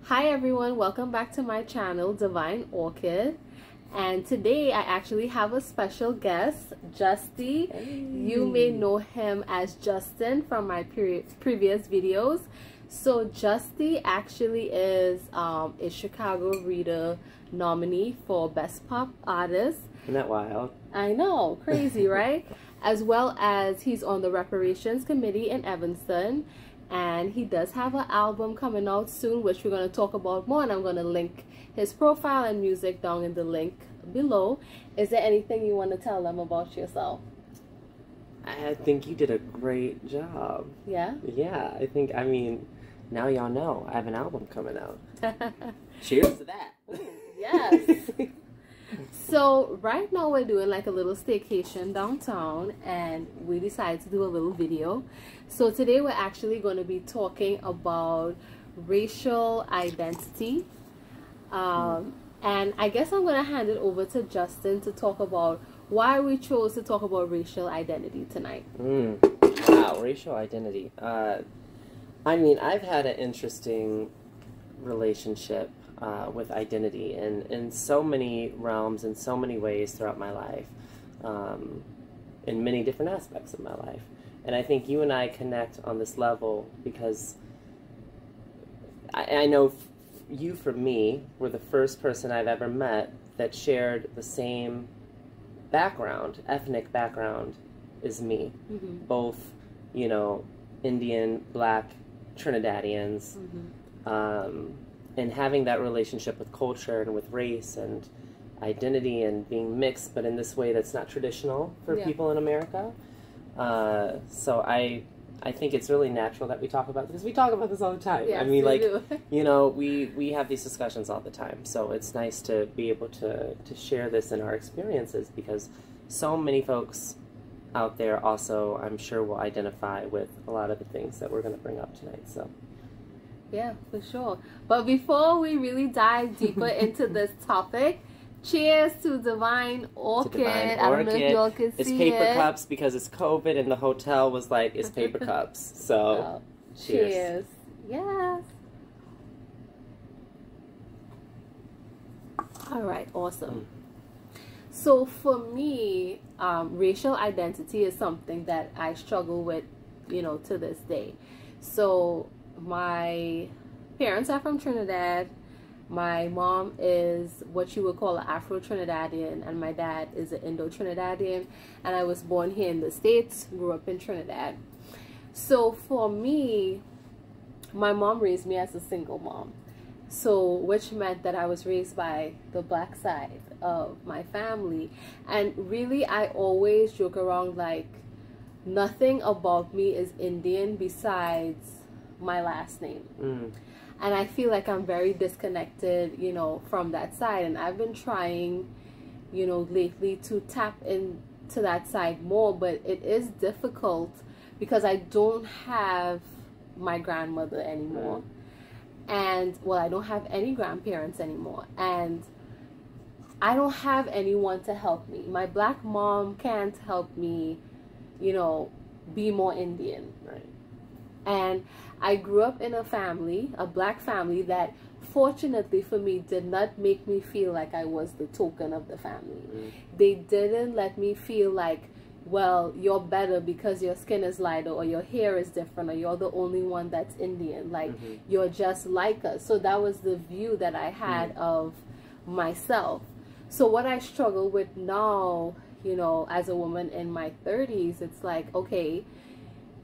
Hi everyone, welcome back to my channel, Divine Orchid. And today I actually have a special guest, Justy. Hey. You may know him as Justin from my previous videos. So Justy actually is a Chicago Reader nominee for Best Pop Artist. Isn't that wild? I know, crazy, right? As well as he's on the Reparations Committee in Evanston. And he does have an album coming out soon, which we're going to talk about more. And I'm going to link his profile and music down in the link below. Is there anything you want to tell them about yourself? I think you did a great job. Yeah? Yeah, I mean, now y'all know I have an album coming out. Cheers to that. Yes. So right now we're doing like a little staycation downtown, and we decided to do a little video. So today we're actually going to be talking about racial identity. And I guess I'm going to hand it over to Justin to talk about why we chose to talk about racial identity tonight. Wow, racial identity. I mean, I've had an interesting relationship with identity in so many realms, in so many ways throughout my life, in many different aspects of my life. And I think you and I connect on this level because I know you, for me, were the first person I've ever met that shared the same background, ethnic background, as me. Mm-hmm. Both, you know, Indian, Black, Trinidadians. Mm-hmm. And having that relationship with culture and with race and identity and being mixed, but in this way that's not traditional for people in America. So I think it's really natural that we talk about this, because we talk about this all the time. Yes, I mean, like, do. you know, we have these discussions all the time. So it's nice to be able to share this in our experiences, because so many folks out there also, I'm sure, will identify with a lot of the things that we're going to bring up tonight. So. Yeah, for sure. But before we really dive deeper into this topic, cheers to Divine Orchid. I don't know if y'all can see it. It's paper cups because it's COVID, and the hotel was like, it's paper cups. So, oh, cheers. Yes. All right, awesome. So for me, racial identity is something that I struggle with, you know, to this day. So my parents are from Trinidad. My mom is what you would call an Afro-Trinidadian, and my dad is an Indo-Trinidadian. And I was born here in the States, grew up in Trinidad. So for me, my mom raised me as a single mom. So, which meant that I was raised by the Black side of my family. And really, I always joke around like, nothing about me is Indian besides my last name. And I feel like I'm very disconnected, you know, from that side. And I've been trying, you know, lately to tap into that side more, but it is difficult because I don't have my grandmother anymore. And, well, I don't have any grandparents anymore. And I don't have anyone to help me. My Black mom can't help me, you know, be more Indian. Right. And I grew up in a family, a Black family, that fortunately for me did not make me feel like I was the token of the family. They didn't let me feel like, well, you're better because your skin is lighter, or your hair is different, or you're the only one that's Indian. Like, you're just like us. So that was the view that I had of myself. So what I struggle with now, you know, as a woman in my 30s, it's like, okay,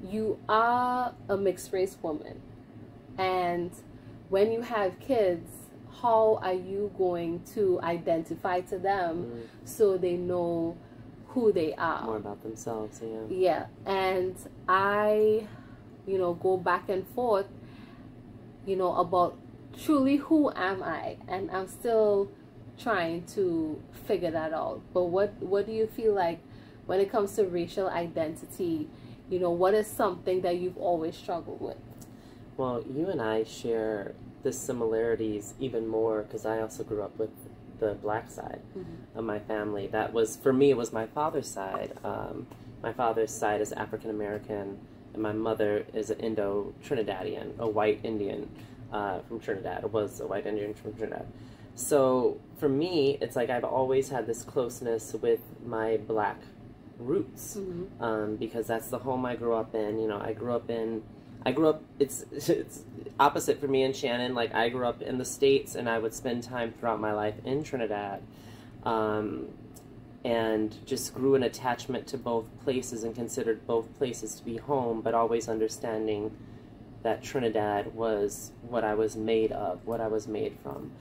you are a mixed race woman, and when you have kids, how are you going to identify to them so they know who they are? More about themselves, yeah. Yeah, and I, you know, go back and forth, you know, about truly who am I, and I'm still trying to figure that out. But what do you feel like when it comes to racial identity? You know, what is something that you've always struggled with? Well, you and I share the similarities even more, because I also grew up with the Black side of my family. That was, for me, it was my father's side. My father's side is African-American, and my mother is an Indo-Trinidadian, a white Indian. from Trinidad. I was a white Indian from Trinidad. So for me, it's like I've always had this closeness with my black roots, because that's the home I grew up in. You know, I grew up, it's opposite for me and Shannon. Like, I grew up in the States, and I would spend time throughout my life in Trinidad, and just grew an attachment to both places and considered both places to be home, but always understanding that Trinidad was what I was made of, what I was made from.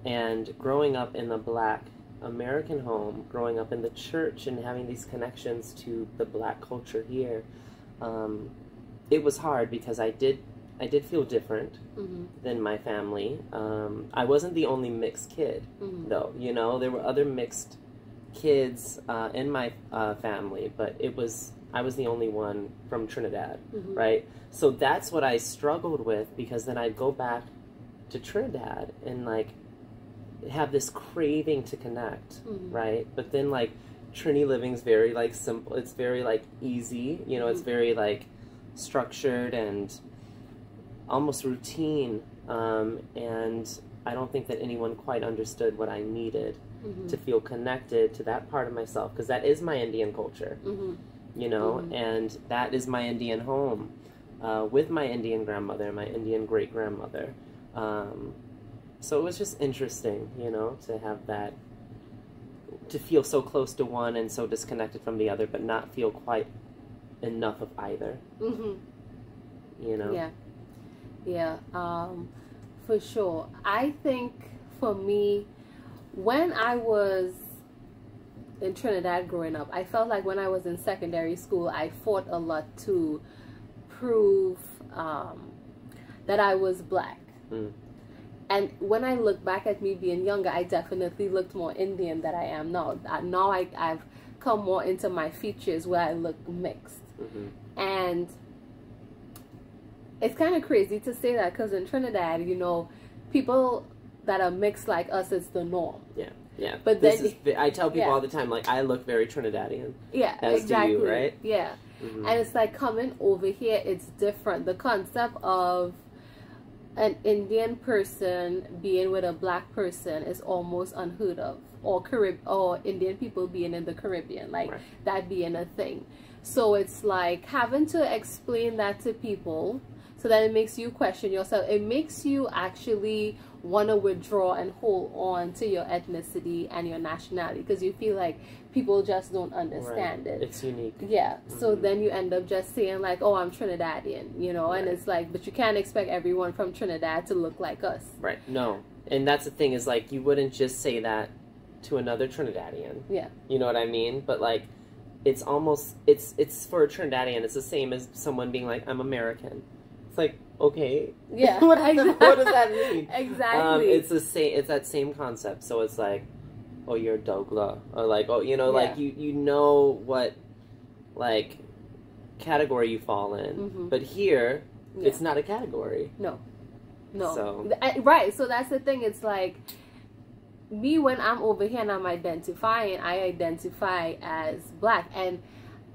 And growing up in the black American home, growing up in the church and having these connections to the black culture here, it was hard because I did feel different than my family. I wasn't the only mixed kid, though. You know, there were other mixed kids in my family, but I was the only one from Trinidad, right? So that's what I struggled with, because then I'd go back to Trinidad and like have this craving to connect, right? But then like Trini living's very like simple. It's very like easy, you know. It's very like structured and almost routine, and I don't think that anyone quite understood what I needed to feel connected to that part of myself, because that is my Indian culture, you know, and that is my Indian home, with my Indian grandmother, my Indian great-grandmother. So it was just interesting, you know, to have that, to feel so close to one and so disconnected from the other, but not feel quite enough of either. You know? Yeah, for sure. I think for me, when I was in Trinidad growing up, I felt like when I was in secondary school, I fought a lot to prove that I was black. And when I look back at me being younger, I definitely looked more Indian than I am now. Now I've come more into my features where I look mixed. And it's kind of crazy to say that, because in Trinidad, you know, people that are mixed like us, it's the norm. Yeah. But then I tell people all the time, like, I look very Trinidadian. As exactly. Do you, right? And it's like coming over here, it's different. The concept of an Indian person being with a black person is almost unheard of, or Indian people being in the Caribbean, like that being a thing. So it's like having to explain that to people, so that it makes you question yourself. It makes you actually want to withdraw and hold on to your ethnicity and your nationality, because you feel like people just don't understand it. It's unique. So then you end up just saying like, oh, I'm Trinidadian, you know, and it's like, but you can't expect everyone from Trinidad to look like us. No. And that's the thing, is like, you wouldn't just say that to another Trinidadian. You know what I mean? But like, it's almost, it's for a Trinidadian, it's the same as someone being like, I'm American. It's like, okay. What does that mean? Exactly. It's the same. It's that same concept. So it's like, oh, you're Dogla, or like, oh, you know, like you know what, like, category you fall in. But here, it's not a category. No. So So that's the thing. It's like, me, when I'm over here and I'm identifying, I identify as black, and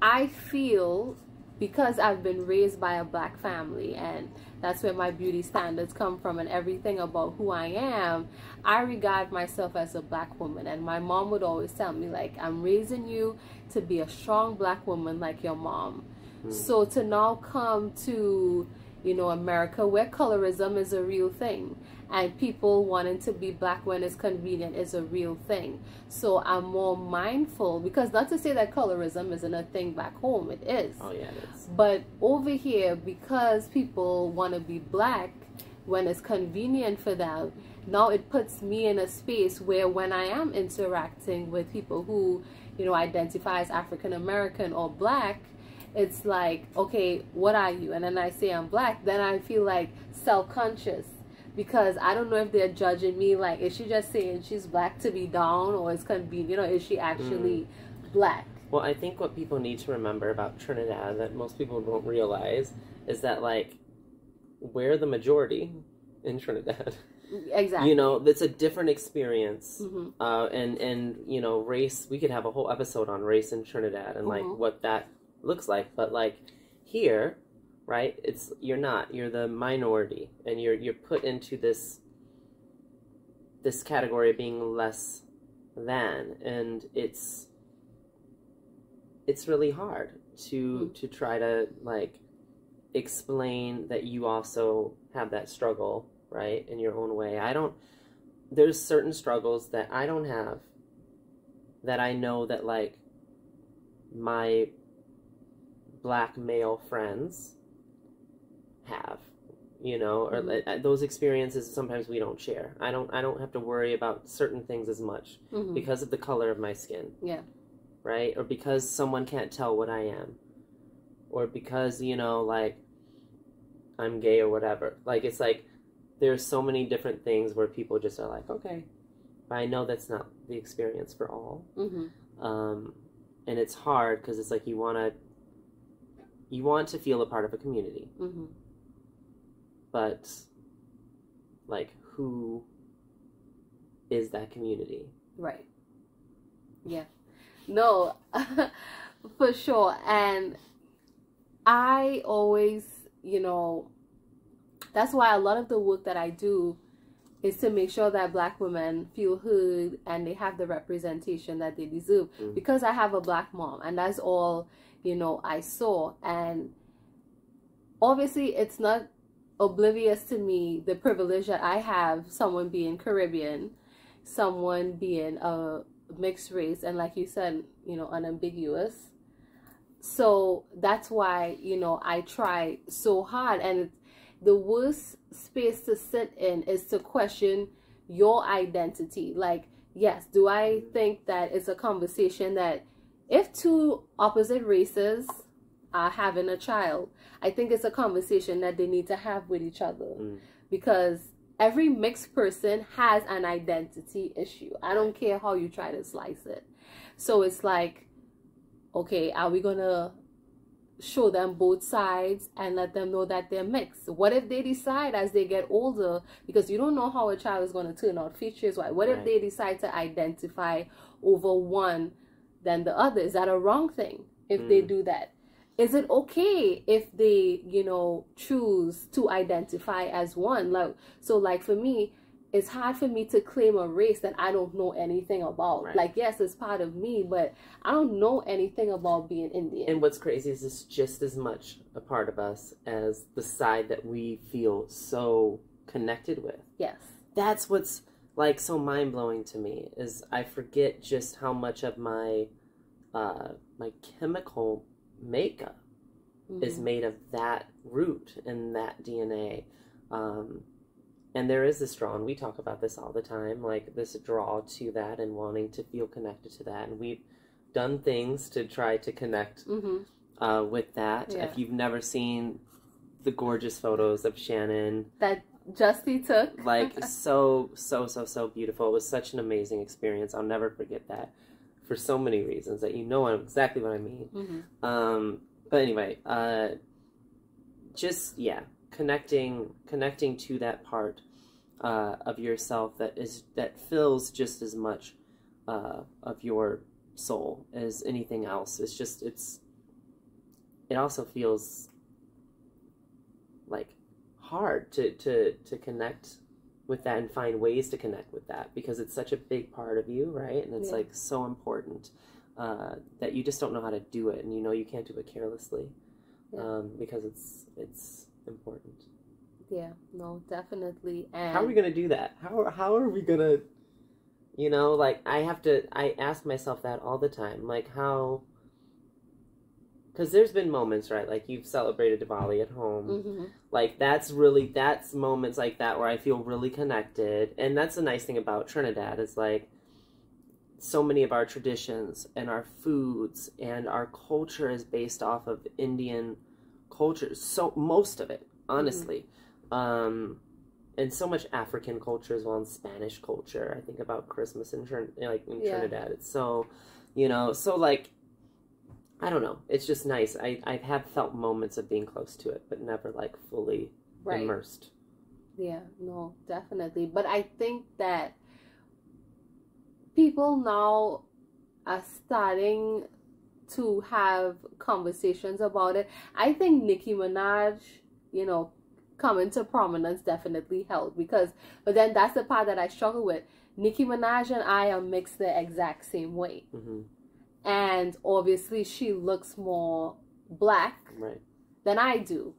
I feel, because I've been raised by a black family, and that's where my beauty standards come from and everything about who I am, I regard myself as a black woman. And my mom would always tell me, like, I'm raising you to be a strong black woman like your mom. So to now come to, you know, America, where colorism is a real thing, and people wanting to be black when it's convenient is a real thing. So I'm more mindful, because not to say that colorism isn't a thing back home, it is. Oh yeah, it is. But over here, because people want to be black when it's convenient for them, now it puts me in a space where when I am interacting with people who, you know, identify as African American or black, it's like, okay, what are you? And then I say I'm black, then I feel like self-conscious, because I don't know if they're judging me, like, is she just saying she's black to be down, or is convenient, or is she actually black? Well, I think what people need to remember about Trinidad that most people don't realize is that, like, we're the majority in Trinidad. Exactly. You know, it's a different experience. And you know, race, we could have a whole episode on race in Trinidad and like what that looks like. But like here, right? You're not. You're the minority, and you're put into this category of being less than, and it's really hard to try to like explain that you also have that struggle, right, in your own way. There's certain struggles that I don't have, that I know that like my black male friends have, you know, or those experiences sometimes we don't share. I don't have to worry about certain things as much because of the color of my skin. Yeah. Right? Or because someone can't tell what I am. Or because, you know, like I'm gay or whatever. Like it's like there's so many different things where people just are like, okay. But I know that's not the experience for all. And it's hard because it's like you want to feel a part of a community. But like, who is that community? Right. Yeah. No, for sure. And I always, you know, that's why a lot of the work that I do is to make sure that black women feel heard and they have the representation that they deserve. Because I have a black mom, and that's all, you know, I saw. And obviously it's not oblivious to me the privilege that I have, someone being Caribbean, someone being a mixed race, and like you said, you know, unambiguous. So that's why, you know, I try so hard. And the worst space to sit in is to question your identity. Like, yes, do I think that it's a conversation that if two opposite races are having a child, I think it's a conversation that they need to have with each other. Because every mixed person has an identity issue. I don't care how you try to slice it. So it's like, okay, are we going to show them both sides and let them know that they're mixed? What if they decide as they get older, because you don't know how a child is going to turn out features-wise, what if they decide to identify over one than the other? Is that a wrong thing if they do that? Is it okay if they, you know, choose to identify as one? Like, so like for me, it's hard for me to claim a race that I don't know anything about. Like, yes, it's part of me, but I don't know anything about being Indian. And what's crazy is it's just as much a part of us as the side that we feel so connected with. Yes. That's what's like so mind-blowing to me, is I forget just how much of my my chemical makeup is made of that root and that DNA. And there is this draw, and we talk about this all the time, like this draw to that and wanting to feel connected to that. And we've done things to try to connect with that. Yeah. If you've never seen the gorgeous photos of Shannon that Justy took, like so beautiful. It was such an amazing experience. I'll never forget that for so many reasons that you know exactly what I mean. But anyway, just connecting to that part of yourself that fills just as much of your soul as anything else. It's just it also feels like hard to connect with that and find ways to connect with that, because it's such a big part of you, right? And it's like so important that you just don't know how to do it, and you know you can't do it carelessly because it's important. Yeah, no, definitely. And how are we gonna do that? How are we gonna, you know, like I ask myself that all the time, like how, because there's been moments, right, like you've celebrated Diwali at home, like that's moments like that where I feel really connected. And that's the nice thing about Trinidad, is like so many of our traditions and our foods and our culture is based off of Indian culture, so most of it, honestly. And so much African culture as well, and Spanish culture. I think about Christmas in Trinidad. It's so, you know, so like, I don't know. It's just nice. I have felt moments of being close to it, but never like fully immersed. Yeah, no, definitely. But I think that people now are starting to have conversations about it. I think Nicki Minaj, you know, coming to prominence definitely helped because, but then that's the part that I struggle with. Nicki Minaj and I are mixed the exact same way. Mm-hmm. And obviously she looks more black than I do.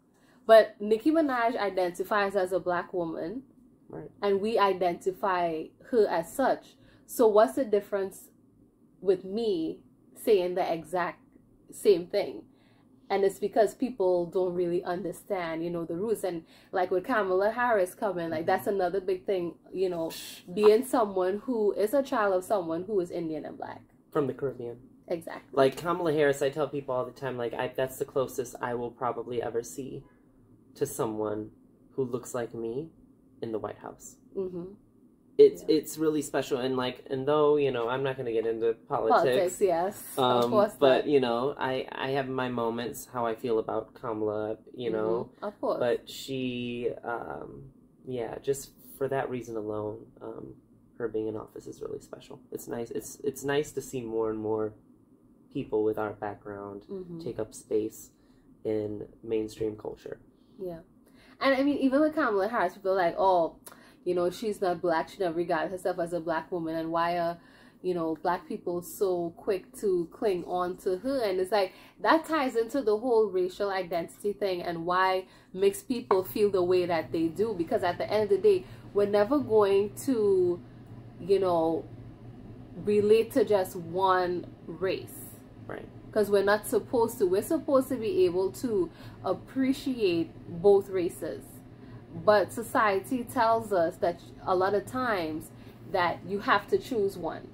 But Nicki Minaj identifies as a black woman. Right. And we identify her as such. So what's the difference with me saying the exact same thing? And it's because people don't really understand, you know, the roots. And like with Kamala Harris coming, like that's another big thing, you know, being someone who is a child of someone who is Indian and black. From the Caribbean. Exactly. Like Kamala Harris, I tell people all the time, like that's the closest I will probably ever see to someone who looks like me in the White House. Mm-hmm. It's really special, and though, you know, I'm not going to get into politics, yes, of course, but you know, I have my moments how I feel about Kamala, you know, of course, but she, just for that reason alone, her being in office is really special. It's nice. It's nice to see more and more people with our background take up space in mainstream culture. Yeah, and I mean, even with Kamala Harris, people are like, oh, you know, she's not black. She never regarded herself as a black woman. And why are, you know, black people so quick to cling on to her? And it's like, that ties into the whole racial identity thing and why mixed people feel the way that they do. Because at the end of the day, we're never going to, you know, relate to just one race. Right. Because we're not supposed to. We're supposed to be able to appreciate both races. But society tells us that a lot of times that you have to choose one.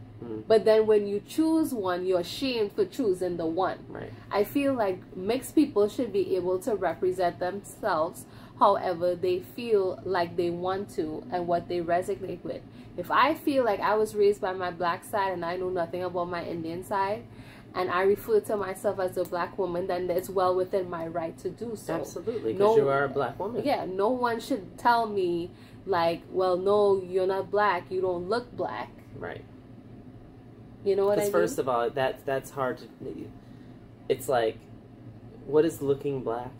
But then when you choose one, you're ashamed for choosing the one. Right. I feel like mixed people should be able to represent themselves however they feel like they want to and what they resonate with. If I feel like I was raised by my black side and I know nothing about my Indian side, and I refer to myself as a black woman, then it's well within my right to do so. Absolutely, because you are a black woman. Yeah, no one should tell me, like, well, no, you're not black, you don't look black. Right. You know what I mean? Because first of all, that's hard to... It's like, what is looking black?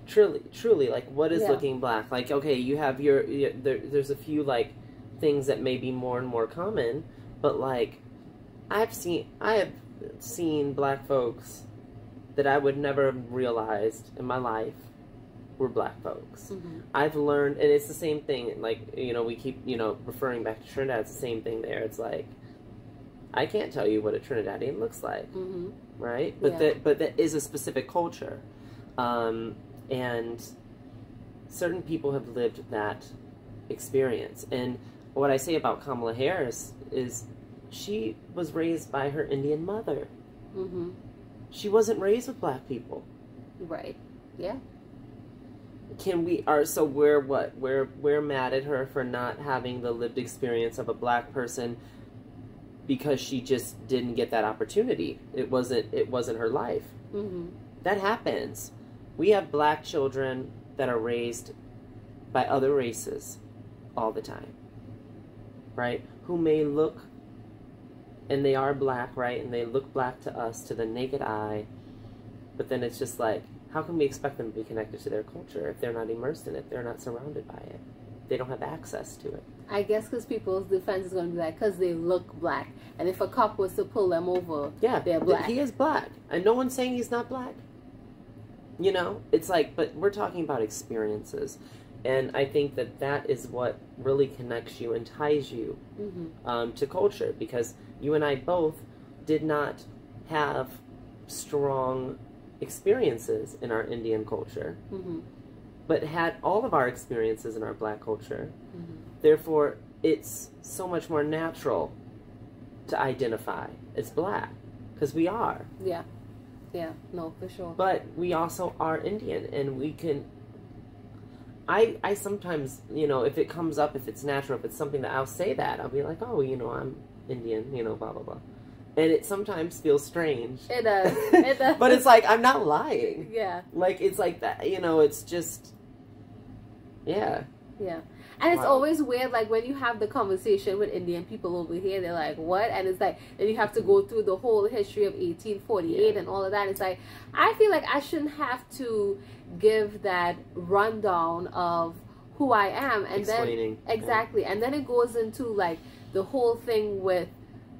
Truly, like, what is looking black? Like, okay, you have there's a few, like, things that may be more and more common, but, like, I have seen black folks that I would never have realized in my life were black folks. I've learned, and it's the same thing, like, you know, we keep, you know, referring back to Trinidad, it's the same thing there. It's like, I can't tell you what a Trinidadian looks like, right? But that is a specific culture. And certain people have lived that experience. And what I say about Kamala Harris is she was raised by her Indian mother. She wasn't raised with black people. Right. Yeah. So we're what? We're mad at her for not having the lived experience of a black person because she just didn't get that opportunity. It wasn't her life. That happens. We have black children that are raised by other races all the time. Right? Who may look, and they are black, right? And they look black to us, to the naked eye. But then it's just like, how can we expect them to be connected to their culture if they're not immersed in it? They're not surrounded by it. They don't have access to it. I guess because people's defense is going to be like, because they look black. And if a cop was to pull them over, they're black. He is black. And no one's saying he's not black. You know? It's like, but we're talking about experiences. And I think that is what really connects you and ties you to culture. Because you and I both did not have strong experiences in our Indian culture, but had all of our experiences in our black culture. Therefore, it's so much more natural to identify as black, because we are. Yeah. Yeah, no, for sure. But we also are Indian, and we can... I sometimes, you know, if it comes up, if it's natural, if it's something that I'll say that, I'll be like, oh, you know, I'm Indian, you know, blah, blah, blah. And it sometimes feels strange. It does. It does. But it's like, I'm not lying. Yeah. Like, it's like that, you know, it's just, yeah. Yeah. And it's Wow. always weird, like when you have the conversation with Indian people over here, they're like, what? And it's like, then you have to go through the whole history of 1848 and all of that. It's like, I feel like I shouldn't have to give that rundown of who I am. And Explaining. then, exactly. And then it goes into like the whole thing with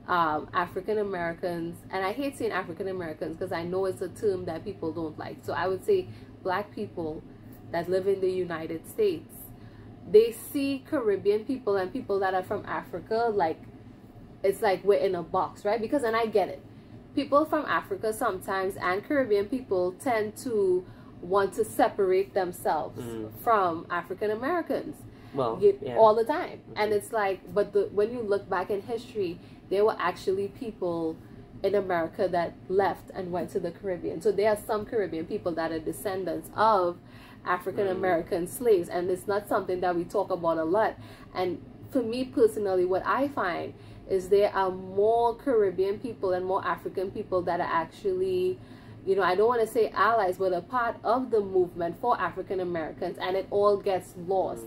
African Americans. And I hate saying African Americans because I know it's a term that people don't like. So I would say black people that live in the United States. They see Caribbean people and people that are from Africa like it's like we're in a box, right? Because, and I get it, people from Africa sometimes and Caribbean people tend to want to separate themselves from African Americans all the time. And it's like, but when you look back in history, there were actually people in America that left and went to the Caribbean. So there are some Caribbean people that are descendants of African American slaves, and it's not something that we talk about a lot. And for me personally, what I find is there are more Caribbean people and more African people that are actually, you know, I don't want to say allies, but a part of the movement for African Americans, and it all gets lost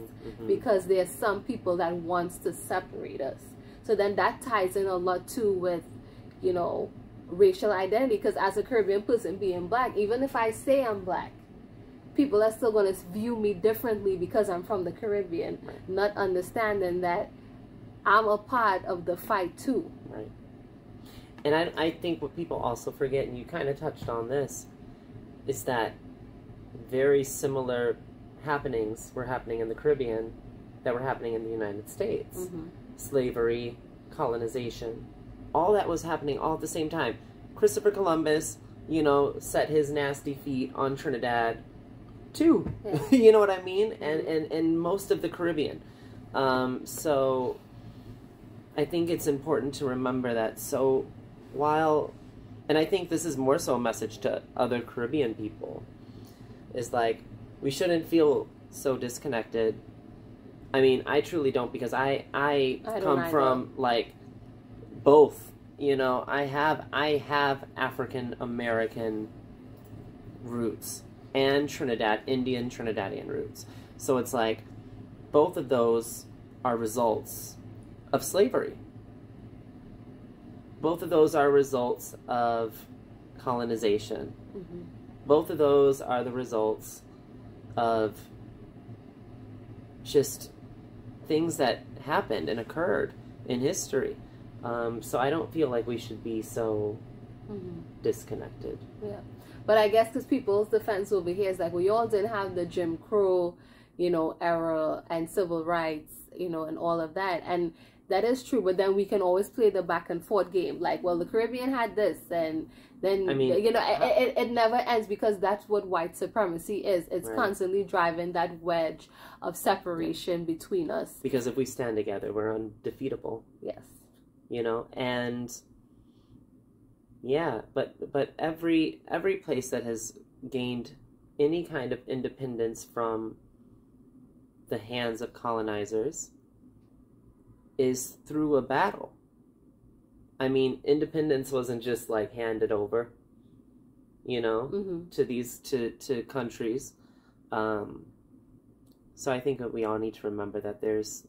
because there's some people that wants to separate us. So then that ties in a lot too with, you know, racial identity, because as a Caribbean person being black, even if I say I'm black, people are still going to view me differently because I'm from the Caribbean, not understanding that I'm a part of the fight too. Right. And I think what people also forget, and you kind of touched on this, is that very similar happenings were happening in the Caribbean that were happening in the United States. Slavery, colonization, all that was happening all at the same time. Christopher Columbus, you know, set his nasty feet on Trinidad too. You know what I mean? And most of the Caribbean. So I think it's important to remember that. So while, and I think this is more so a message to other Caribbean people, is like, we shouldn't feel so disconnected. I mean, I truly don't, because I come from like both, you know, I have African American roots and Indian Trinidadian roots. So it's like, both of those are results of slavery. Both of those are results of colonization. Both of those are the results of just things that happened and occurred in history. So I don't feel like we should be so disconnected. Yeah. But I guess because people's defense over here is like, well, y'all didn't have the Jim Crow, you know, era and civil rights, you know, and all of that. And that is true. But then we can always play the back and forth game. Like, well, the Caribbean had this, and then, I mean, you know, it never ends, because that's what white supremacy is. It's constantly driving that wedge of separation between us. Because if we stand together, we're undefeatable. Yes. You know, and yeah, but every place that has gained any kind of independence from the hands of colonizers is through a battle. I mean, independence wasn't just like handed over, you know, to these to countries. So I think that we all need to remember that there's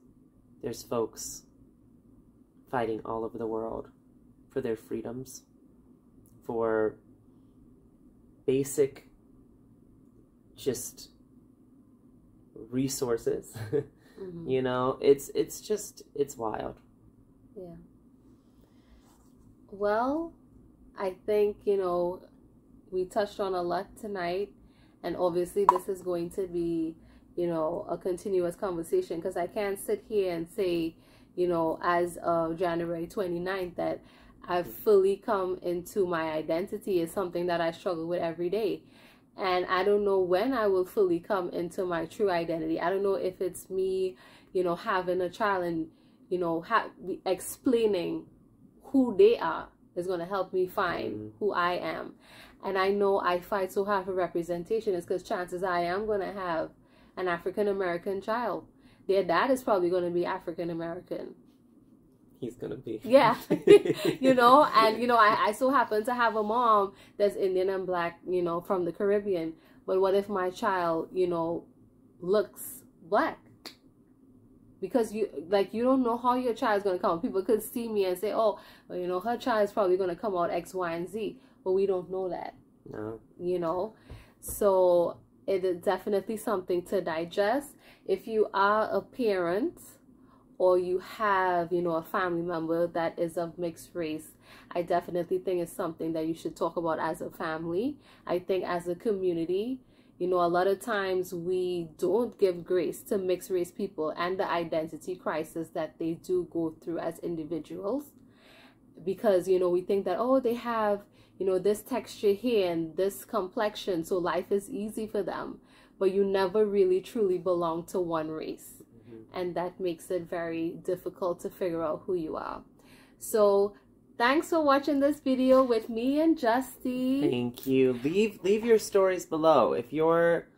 folks fighting all over the world for their freedoms, for basic just resources. You know, it's wild. Yeah. Well, I think, you know, we touched on a lot tonight, and obviously this is going to be, you know, a continuous conversation, because I can't sit here and say, you know, as of January 29th that I've fully come into my identity. Is something that I struggle with every day. And I don't know when I will fully come into my true identity. I don't know if it's me, you know, having a child and, you know, explaining who they are is going to help me find who I am. And I know I fight so hard for representation is because chances I am going to have an African American child. Their dad is probably going to be African American. He's gonna be. Yeah. You know, and, you know, I so happen to have a mom that's Indian and black, you know, from the Caribbean. But what if my child, you know, looks black? because you don't know how your child is going to come out. People could see me and say, oh, well, you know, her child is probably going to come out X, Y, and Z, but we don't know that. No. You know, so it is definitely something to digest. If you are a parent or you have, you know, a family member that is of mixed race, I definitely think it's something that you should talk about as a family. I think as a community, you know, a lot of times we don't give grace to mixed race people and the identity crisis that they do go through as individuals, because, you know, we think that, oh, they have, you know, this texture here and this complexion, so life is easy for them, but you never really truly belong to one race. And that makes it very difficult to figure out who you are. So thanks for watching this video with me and Justy. Thank you. Leave your stories below. If you're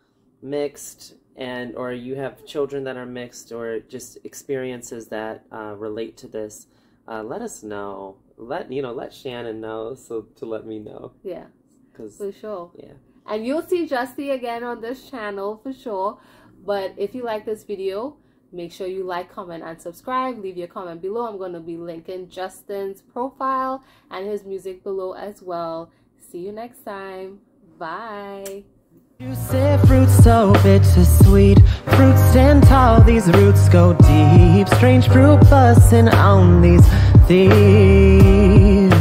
mixed or you have children that are mixed, or just experiences that relate to this, let us know. Let Shannon know, so to let me know. Yeah, for sure. Yeah. And you'll see Justy again on this channel for sure. But if you like this video, make sure you like, comment, and subscribe. Leave your comment below. I'm going to be linking Justin's profile and his music below as well. See you next time. Bye. You say fruits so bittersweet, fruits stand tall, these roots go deep. Strange fruit busting on these thieves.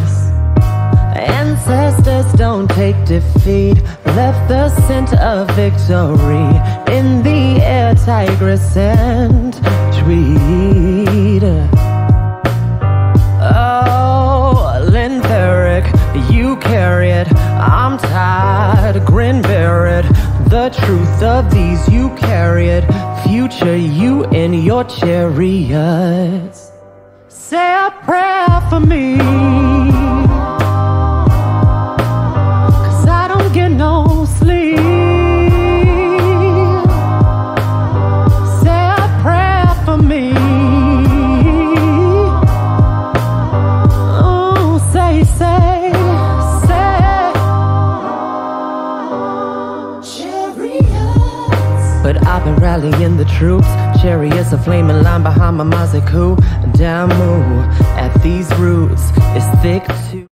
Ancestors don't take defeat, left the scent of victory in the air, tigress and tweed. Oh, Lintheric, you carry it, I'm tired, grin bear it. The truth of these you carry it, future you in your chariots. Say a prayer for me, 'cause I don't get no sleep. Say a prayer for me. Oh, say chariots. But I've been rallying the troops, chariots a flaming line behind my Maziku. Damu at these roots is thick too.